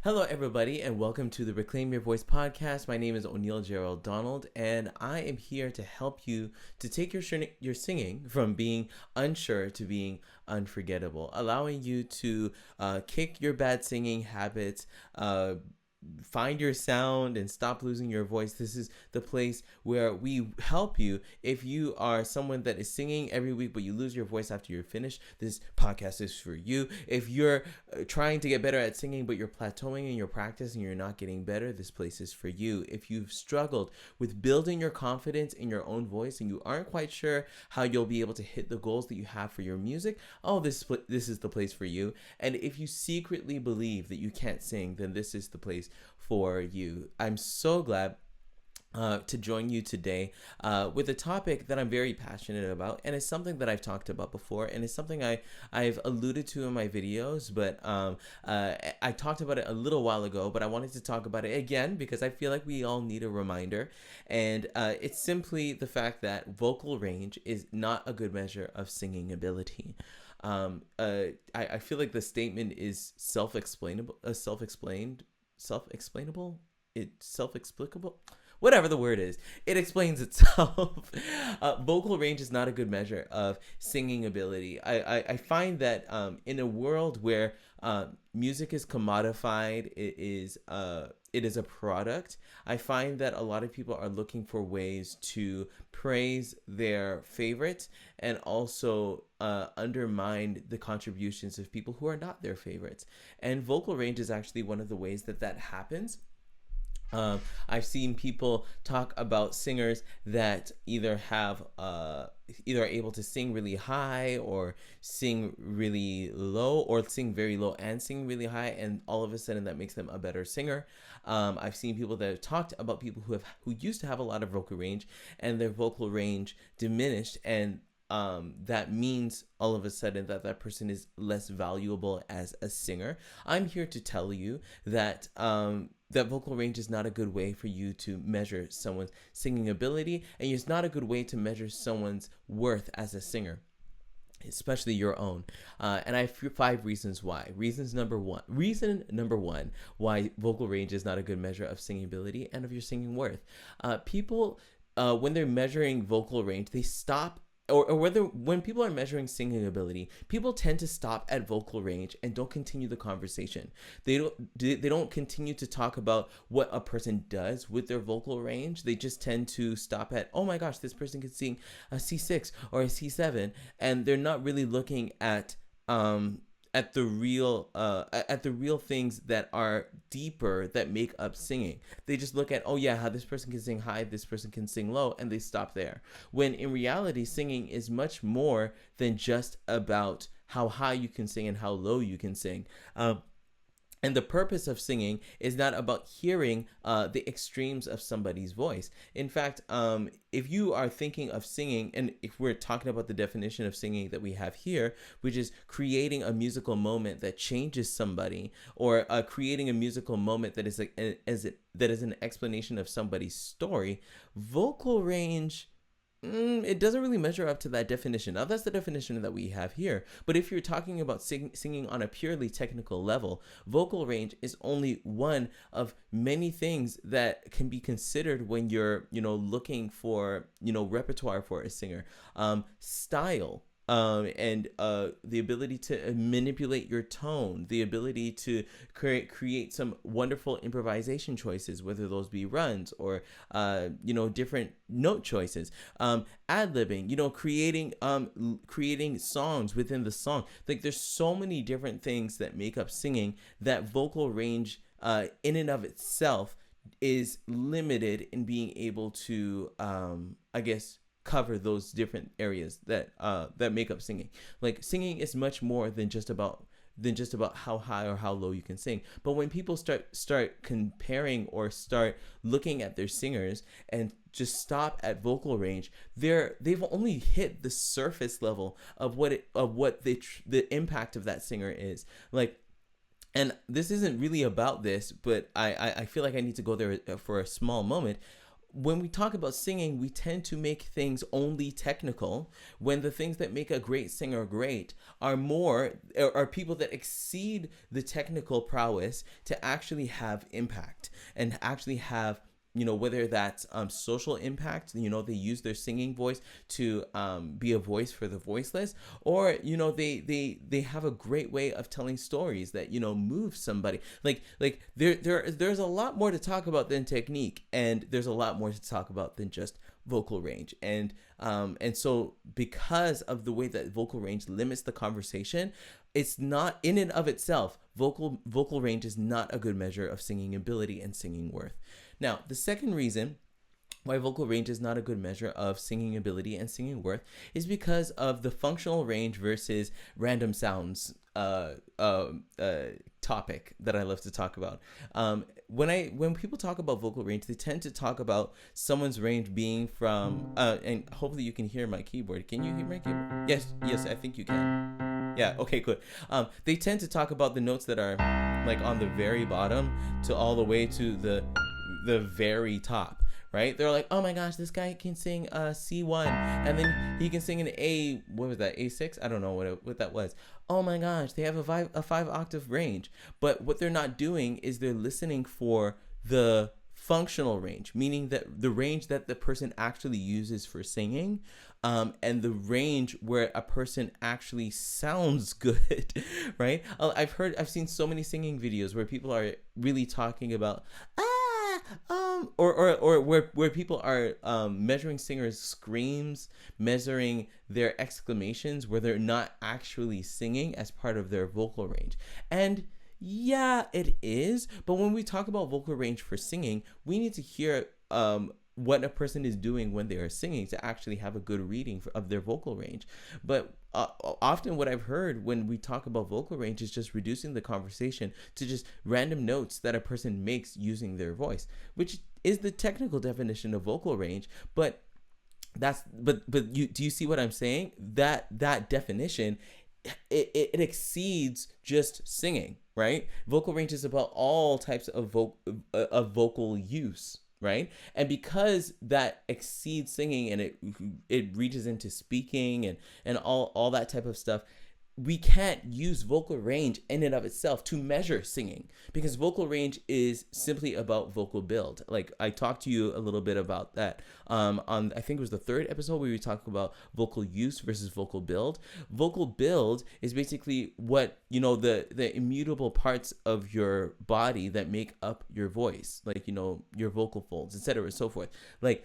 Hello, everybody, and welcome to the Reclaim Your Voice podcast. My name is O'Neill Gerald Donald, and I am here to help you to take your singing from being unsure to being unforgettable, allowing you to kick your bad singing habits, find your sound and stop losing your voice. This is the place where we help you. If you are someone that is singing every week but you lose your voice after you're finished, this podcast is for you. If you're trying to get better at singing but you're plateauing in your practice and you're not getting better, this place is for you. If you've struggled with building your confidence in your own voice and you aren't quite sure how you'll be able to hit the goals that you have for your music, this is the place for you. And if you secretly believe that you can't sing, then this is the place for you. I'm so glad to join you today with a topic that I'm very passionate about, and it's something that I've talked about before, and it's something I've alluded to in my videos, but I talked about it a little while ago, but I wanted to talk about it again because I feel like we all need a reminder, and it's simply the fact that vocal range is not a good measure of singing ability. I feel like the statement is self-explanable, self-explicable, whatever the word is, it explains itself. Vocal range is not a good measure of singing ability. I find that in a world where music is commodified, it is a product, I find that a lot of people are looking for ways to praise their favorites and also undermine the contributions of people who are not their favorites. And vocal range is actually one of the ways that happens. I've seen people talk about singers that either are able to sing really high or sing really low, or sing very low and sing really high, and all of a sudden that makes them a better singer. I've seen people that have talked about people who used to have a lot of vocal range and their vocal range diminished, and that means all of a sudden that person is less valuable as a singer. I'm here to tell you that that vocal range is not a good way for you to measure someone's singing ability, and it's not a good way to measure someone's worth as a singer, especially your own. And I have 5 reasons why. Reason number one why vocal range is not a good measure of singing ability and of your singing worth. People, when they're measuring vocal range, they stop, or when people are measuring singing ability, people tend to stop at vocal range and don't continue the conversation. They don't continue to talk about what a person does with their vocal range. They just tend to stop at, oh my gosh, this person can sing a C6 or a C7, and they're not really looking at the real things that are deeper that make up singing. They just look at, oh yeah, how this person can sing high, this person can sing low, and they stop there. When in reality, singing is much more than just about how high you can sing and how low you can sing. And the purpose of singing is not about hearing the extremes of somebody's voice. In fact, if you are thinking of singing, and if we're talking about the definition of singing that we have here, which is creating a musical moment that changes somebody, or creating a musical moment that is an explanation of somebody's story, vocal range, it doesn't really measure up to that definition. Now, that's the definition that we have here. But if you're talking about singing on a purely technical level, vocal range is only one of many things that can be considered when you're, looking for, repertoire for a singer. Style. And the ability to manipulate your tone, the ability to create some wonderful improvisation choices, whether those be runs or different note choices, ad-libbing, creating songs within the song. Like, there's so many different things that make up singing that vocal range in and of itself is limited in being able to cover those different areas that make up singing. Like, singing is much more than just about how high or how low you can sing. But when people start comparing or start looking at their singers and just stop at vocal range, they've only hit the surface level of the impact of that singer is. Like, and this isn't really about this, but I feel like I need to go there for a small moment. when we talk about singing, we tend to make things only technical, when the things that make a great singer great are people that exceed the technical prowess to actually have impact and actually have, whether that's social impact, they use their singing voice to be a voice for the voiceless, or they have a great way of telling stories that move somebody. Like there's a lot more to talk about than technique, and there's a lot more to talk about than just vocal range. And so because of the way that vocal range limits the conversation, it's not in and of itself, vocal range is not a good measure of singing ability and singing worth. Now, the second reason why vocal range is not a good measure of singing ability and singing worth is because of the functional range versus random sounds topic that I love to talk about. When people talk about vocal range, they tend to talk about someone's range being from and hopefully you can hear my keyboard. Can you hear my keyboard? Yes, I think you can. Yeah, okay, good. They tend to talk about the notes that are like on the very bottom to all the way to the very top, right? They're like, oh my gosh, this guy can sing C1, and then he can sing an A, what was that, A6? I don't know what that was. Oh my gosh, they have a 5-octave range. But what they're not doing is they're listening for the functional range, meaning that the range that the person actually uses for singing, and the range where a person actually sounds good, right? I've seen so many singing videos where people are really talking about or where people are measuring singers' screams, measuring their exclamations, where they're not actually singing as part of their vocal range. And yeah, it is. But when we talk about vocal range for singing, we need to hear what a person is doing when they are singing to actually have a good reading of their vocal range. But often what I've heard when we talk about vocal range is just reducing the conversation to just random notes that a person makes using their voice, which is the technical definition of vocal range. But do you see what I'm saying? That definition, it exceeds just singing, right? Vocal range is about all types of vocal use, right? And because that exceeds singing and it reaches into speaking and all that type of stuff, we can't use vocal range in and of itself to measure singing, because vocal range is simply about vocal build. Like I talked to you a little bit about that on, I think it was the third episode where we talked about vocal use versus vocal build. Vocal build is basically what, the immutable parts of your body that make up your voice, like, your vocal folds, etc., and so forth. Like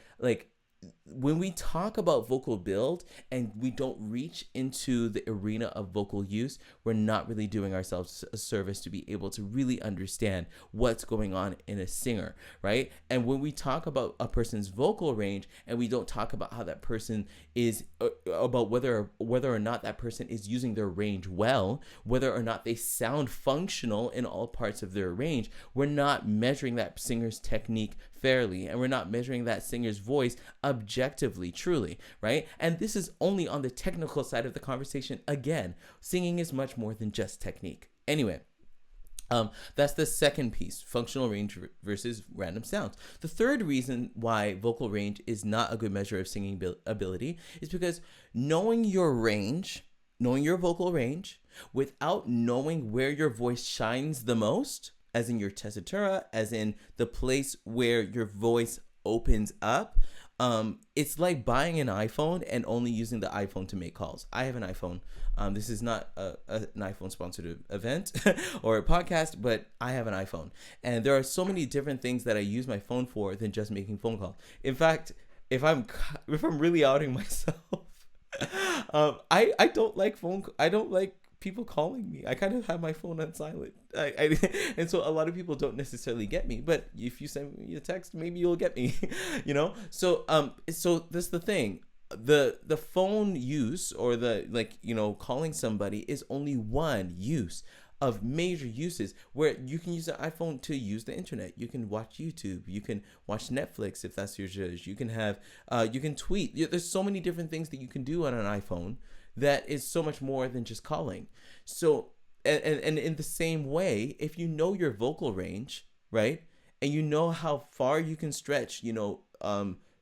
when we talk about vocal build and we don't reach into the arena of vocal use, we're not really doing ourselves a service to be able to really understand what's going on in a singer, right? And when we talk about a person's vocal range and we don't talk about how that person is, about whether or not that person is using their range well, whether or not they sound functional in all parts of their range, we're not measuring that singer's technique fairly, and we're not measuring that singer's voice objectively, truly, right? And this is only on the technical side of the conversation. Again, singing is much more than just technique. Anyway, that's the second piece, functional range versus random sounds. The third reason why vocal range is not a good measure of singing ability is because knowing your vocal range, without knowing where your voice shines the most, as in your tessitura, as in the place where your voice opens up, it's like buying an iPhone and only using the iPhone to make calls. I have an iPhone. This is not an iPhone sponsored event or a podcast, but I have an iPhone. And there are so many different things that I use my phone for than just making phone calls. In fact, if I'm really outing myself, I don't like people calling me. I kind of have my phone on silent. And so a lot of people don't necessarily get me, but if you send me a text, maybe you'll get me, So that's the thing. The phone use, or calling somebody, is only one use of major uses where you can use the iPhone to use the internet. You can watch YouTube. You can watch Netflix if that's your judge. You can you can tweet. There's so many different things that you can do on an iPhone that is so much more than just calling. So, and in the same way, if you know your vocal range, right, and you know how far you can stretch,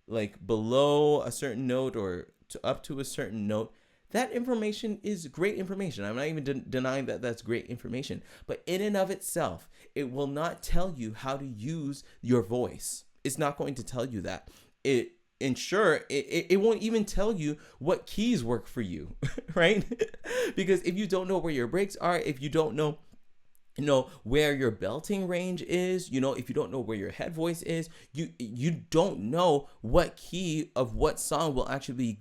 like below a certain note or up to a certain note, that information is great information. I'm not even denying that that's great information. But in and of itself, it will not tell you how to use your voice. It's not going to tell you that. It won't even tell you what keys work for you, right? Because if you don't know where your breaks are, if you don't know where your belting range is, if you don't know where your head voice is, you don't know what key of what song will actually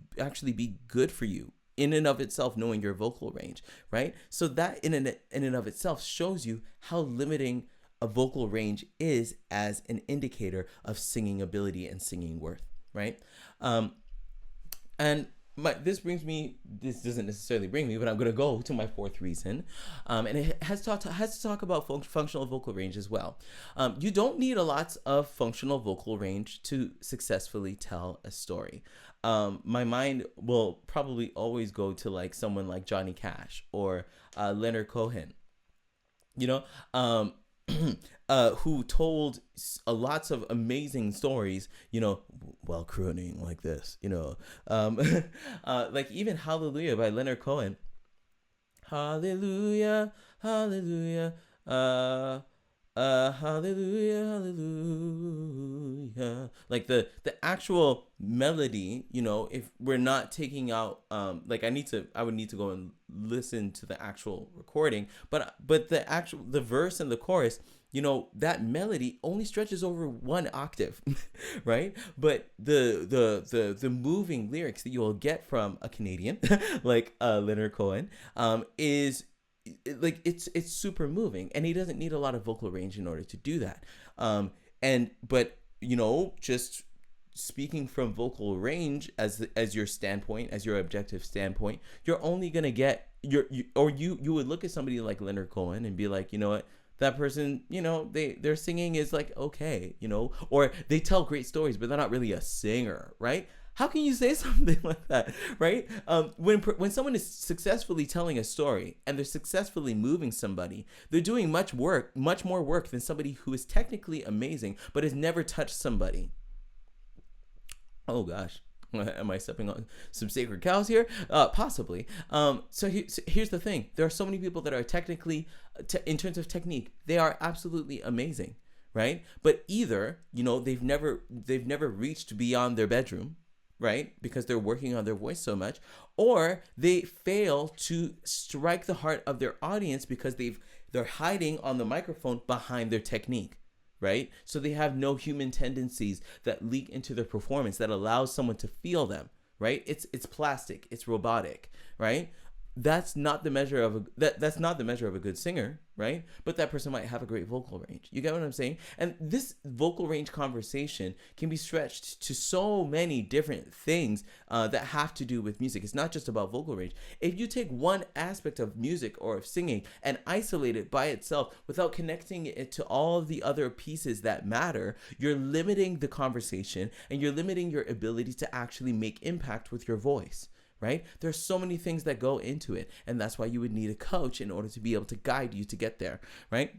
be good for you. In and of itself, knowing your vocal range, right? So that in and of itself shows you how limiting a vocal range is as an indicator of singing ability and singing worth, right? And this doesn't necessarily bring me, but I'm going to go to my fourth reason, and it has to talk about functional vocal range as well. You don't need a lot of functional vocal range to successfully tell a story. My mind will probably always go to like someone like Johnny Cash or Leonard Cohen, who told lots of amazing stories, while crooning like this, like even Hallelujah by Leonard Cohen. Hallelujah, hallelujah, hallelujah, hallelujah. Like the actual melody, if we're not taking out, like I would need to go and listen to the actual recording, but the verse and the chorus, that melody only stretches over one octave, right? But the moving lyrics that you'll get from a Canadian like Leonard Cohen is like it's super moving, and he doesn't need a lot of vocal range in order to do that. But just speaking from vocal range as your standpoint, as your objective standpoint, you're only gonna get you would look at somebody like Leonard Cohen and be like, you know what, that person, their singing is like okay, or they tell great stories, but they're not really a singer, right? How can you say something like that, right? When someone is successfully telling a story and they're successfully moving somebody, they're doing much more work than somebody who is technically amazing but has never touched somebody. Oh gosh, am I stepping on some sacred cows here? Possibly. So here's the thing: there are so many people that are technically, in terms of technique, they are absolutely amazing, right? But either they've never reached beyond their bedroom, right? Because they're working on their voice so much, or they fail to strike the heart of their audience because they're hiding on the microphone behind their technique, right? So they have no human tendencies that leak into their performance that allows someone to feel them, right? It's plastic, it's robotic, right? That's not the measure of that's not the measure of a good singer, right? But that person might have a great vocal range. You get what I'm saying? And this vocal range conversation can be stretched to so many different things that have to do with music. It's not just about vocal range. If you take one aspect of music or of singing and isolate it by itself without connecting it to all of the other pieces that matter, you're limiting the conversation and you're limiting your ability to actually make impact with your voice. Right? There's so many things that go into it, and that's why you would need a coach in order to be able to guide you to get there, right?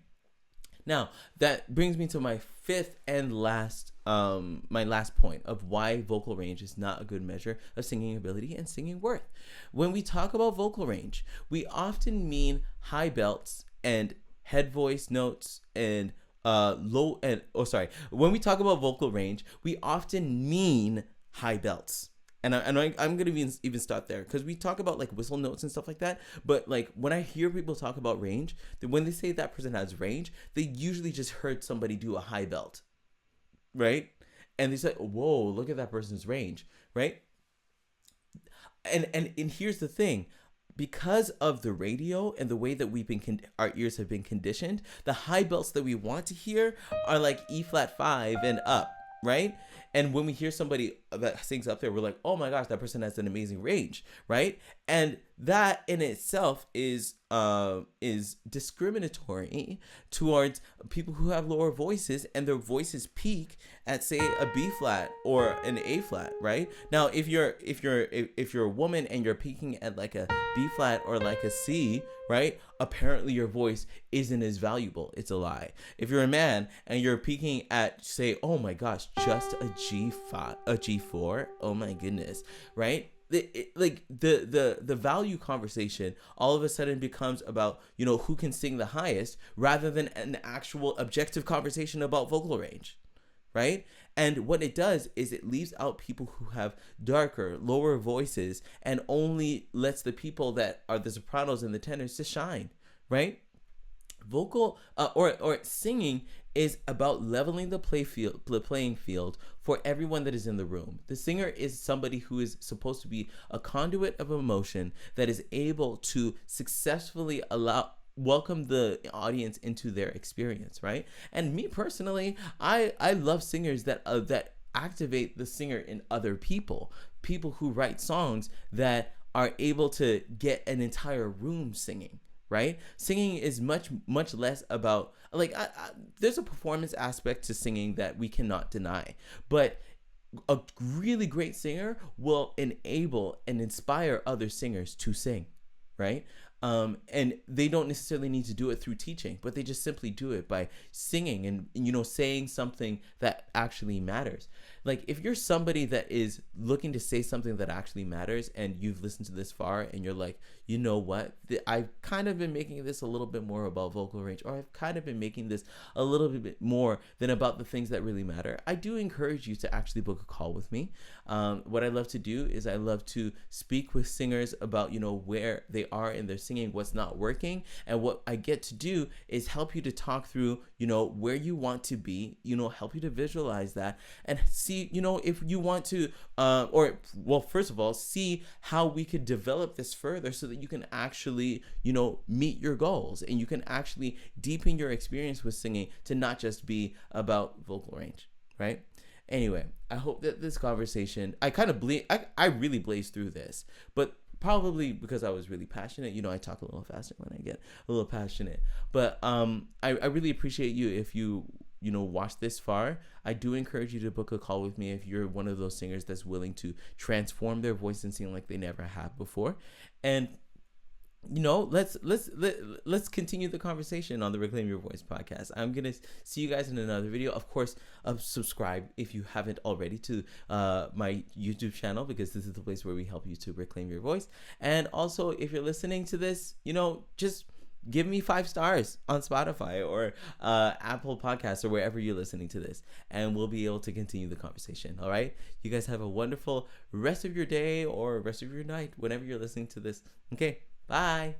Now, that brings me to my fifth and last point of why vocal range is not a good measure of singing ability and singing worth. When we talk about vocal range, we often mean high belts and head voice notes and when we talk about vocal range, we often mean high belts. And I'm going to even start there, because we talk about like whistle notes and stuff like that. But like when I hear people talk about range, when they say that person has range, they usually just heard somebody do a high belt, right? And they say, whoa, look at that person's range, right? And here's the thing. Because of the radio and the way that our ears have been conditioned, the high belts that we want to hear are like E flat 5 and up, right? And when we hear somebody that sings up there, we're like, oh my gosh, that person has an amazing range, right? And that in itself is discriminatory towards people who have lower voices, and their voices peak at, say, a B flat or an A flat, right? Now, if you're a woman and you're peaking at like a B flat or like a C, right? Apparently your voice isn't as valuable. It's a lie. If you're a man and you're peaking at, say, oh my gosh, just a G5, a G4, oh my goodness, right? The value conversation all of a sudden becomes about, who can sing the highest, rather than an actual objective conversation about vocal range, right? And what it does is it leaves out people who have darker, lower voices, and only lets the people that are the sopranos and the tenors to shine, right? Vocal or singing is about leveling the playing field for everyone that is in the room. The singer is somebody who is supposed to be a conduit of emotion that is able to successfully welcome the audience into their experience, right? And me personally, I love singers that activate the singer in other people who write songs that are able to get an entire room singing, right? Singing is much less about, like, there's a performance aspect to singing that we cannot deny, but a really great singer will enable and inspire other singers to sing, right? And they don't necessarily need to do it through teaching, but they just simply do it by singing and, saying something that actually matters. Like, if you're somebody that is looking to say something that actually matters, and you've listened to this far and you're like, you know what, I've kind of been making this a little bit more about vocal range, or I've kind of been making this a little bit more than about the things that really matter, I do encourage you to actually book a call with me. What I love to do is I love to speak with singers about, where they are in their singing, what's not working. And what I get to do is help you to talk through, where you want to be, help you to visualize that, and see, if you want to, first of all, see how we could develop this further so that you can actually, meet your goals, and you can actually deepen your experience with singing to not just be about vocal range, right? Anyway, I hope that this conversation, I really blazed through this, but probably because I was really passionate. I talk a little faster when I get a little passionate, but I really appreciate you if you watch this far. I do encourage you to book a call with me if you're one of those singers that's willing to transform their voice and sing like they never have before. And let's continue the conversation on the Reclaim Your Voice podcast. I'm gonna see you guys in another video. Of course, subscribe if you haven't already to my YouTube channel, because this is the place where we help you to reclaim your voice. And also, if you're listening to this, just give me 5 stars on Spotify or Apple Podcasts or wherever you're listening to this, and we'll be able to continue the conversation. All right, you guys have a wonderful rest of your day or rest of your night whenever you're listening to this. Okay, bye.